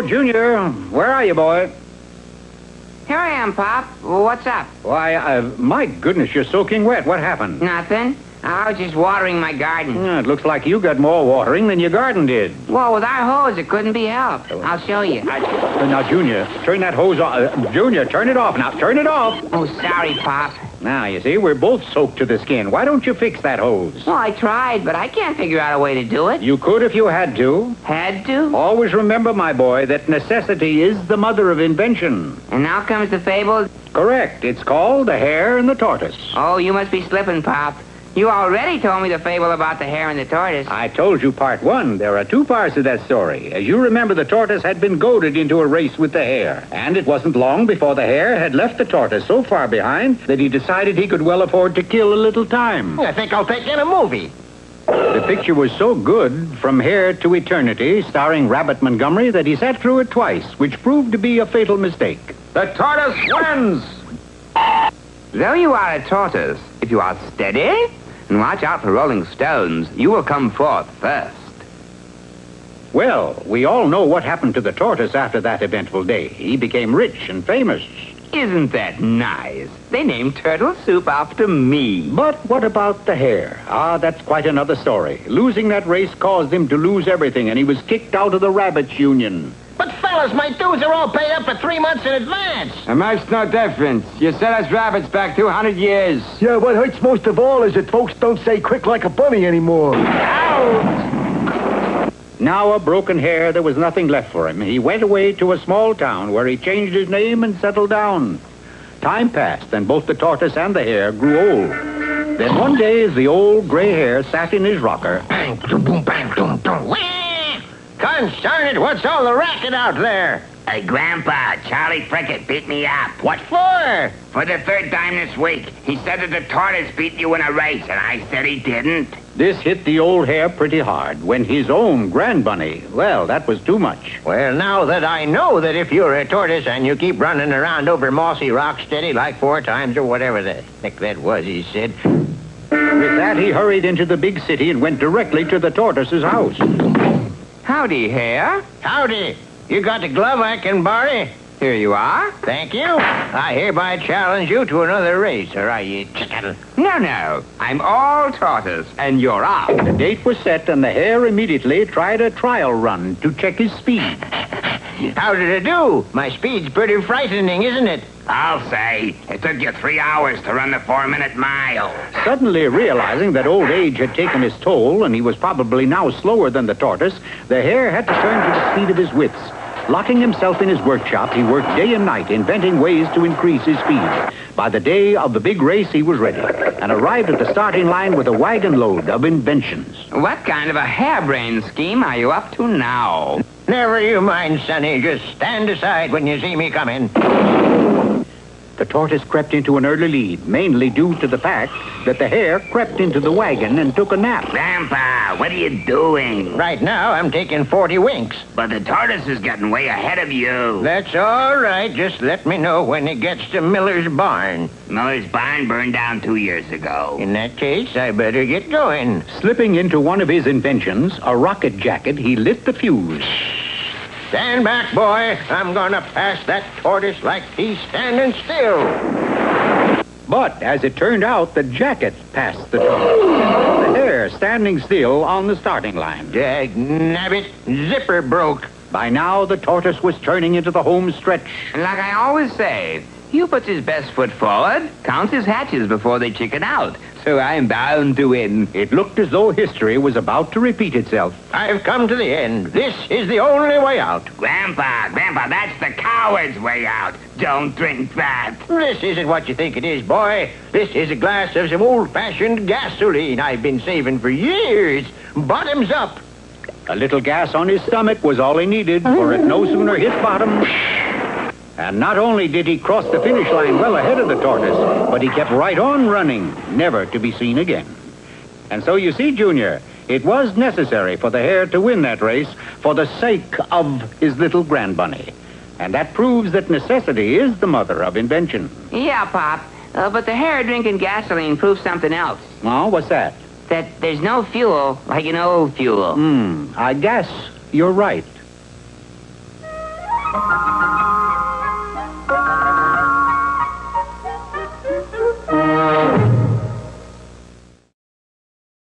Hello, Junior. Where are you, boy? Here I am, Pop. What's up? Why, my goodness, you're soaking wet. What happened? Nothing. I was just watering my garden. It looks like you got more watering than your garden did. Well, with our hose, it couldn't be helped. I'll show you. Now, Junior, turn that hose off. Junior, turn it off. Now, turn it off. Oh, sorry, Pop. Now, you see, we're both soaked to the skin. Why don't you fix that hose? Well, I tried, but I can't figure out a way to do it. You could if you had to. Had to? Always remember, my boy, that necessity is the mother of invention. And now comes the fable? Correct. It's called The Hare and the Tortoise. Oh, you must be slipping, Pop. You already told me the fable about the hare and the tortoise. I told you part one. There are two parts of that story. As you remember, the tortoise had been goaded into a race with the hare. And it wasn't long before the hare had left the tortoise so far behind that he decided he could well afford to kill a little time. I think I'll take in a movie. The picture was so good, From Hare to Eternity, starring Rabbit Montgomery, that he sat through it twice, which proved to be a fatal mistake. The tortoise wins! Though you are a tortoise, if you are steady and watch out for rolling stones, you will come forth first. Well, we all know what happened to the tortoise after that eventful day. He became rich and famous. Isn't that nice? They named turtle soup after me. But what about the hare? That's quite another story. Losing that race caused him to lose everything, and he was kicked out of the Rabbits Union. But fellas, my dues are all paid up for 3 months in advance. It makes no difference. You set us rabbits back 200 years. Yeah, what hurts most of all is that folks don't say quick like a bunny anymore. Now a broken hare, there was nothing left for him. He went away to a small town where he changed his name and settled down. Time passed, and both the tortoise and the hare grew old. Then one day, as the old gray hare sat in his rocker... Bang, boom, bang, boom, boom. Wah! Concern it, what's all the racket out there? Hey, Grandpa, Charlie Frickett beat me up. What for? For the third time this week. He said that the tortoise beat you in a race, and I said he didn't. This hit the old hare pretty hard when his own grandbunny, well, that was too much. Well, now that I know that if you're a tortoise and you keep running around over mossy rock steady like 4 times or whatever the heck that was, he said. With that, he hurried into the big city and went directly to the tortoise's house. Howdy, hare. Howdy. You got the glove I can borrow? Here you are. Thank you. I hereby challenge you to another race, or are you chicken? No. I'm all tortoise, and you're out. The date was set, and the hare immediately tried a trial run to check his speed. How did it do? My speed's pretty frightening, isn't it? I'll say. It took you 3 hours to run the 4-minute mile. Suddenly realizing that old age had taken its toll, and he was probably now slower than the tortoise, the hare had to turn to the speed of his wits. Locking himself in his workshop, he worked day and night, inventing ways to increase his speed. By the day of the big race, he was ready, and arrived at the starting line with a wagon load of inventions. What kind of a harebrained scheme are you up to now? Never you mind, Sonny. Just stand aside when you see me coming. The tortoise crept into an early lead, mainly due to the fact that the hare crept into the wagon and took a nap. Grandpa, what are you doing? Right now, I'm taking 40 winks. But the tortoise is getting way ahead of you. That's all right. Just let me know when he gets to Miller's barn. Miller's barn burned down 2 years ago. In that case, I better get going. Slipping into one of his inventions, a rocket jacket, he lit the fuse. Stand back, boy. I'm gonna pass that tortoise like he's standing still. But as it turned out, the jacket passed the tortoise. The hare standing still on the starting line. Dag-nabbit, zipper broke. By now, the tortoise was turning into the home stretch. Like I always say, he who puts his best foot forward counts his hatches before they chicken out. So I'm bound to win. It looked as though history was about to repeat itself. I've come to the end. This is the only way out. Grandpa, that's the coward's way out. Don't drink that. This isn't what you think it is, boy. This is a glass of some old-fashioned gasoline I've been saving for years. Bottoms up. A little gas on his stomach was all he needed, for it no sooner hit bottom. And not only did he cross the finish line well ahead of the tortoise, but he kept right on running, never to be seen again. And so you see, Junior, it was necessary for the hare to win that race for the sake of his little grandbunny. And that proves that necessity is the mother of invention. Yeah, Pop. But the hare drinking gasoline proves something else. Oh, what's that? That there's no fuel like an old fuel. I guess you're right.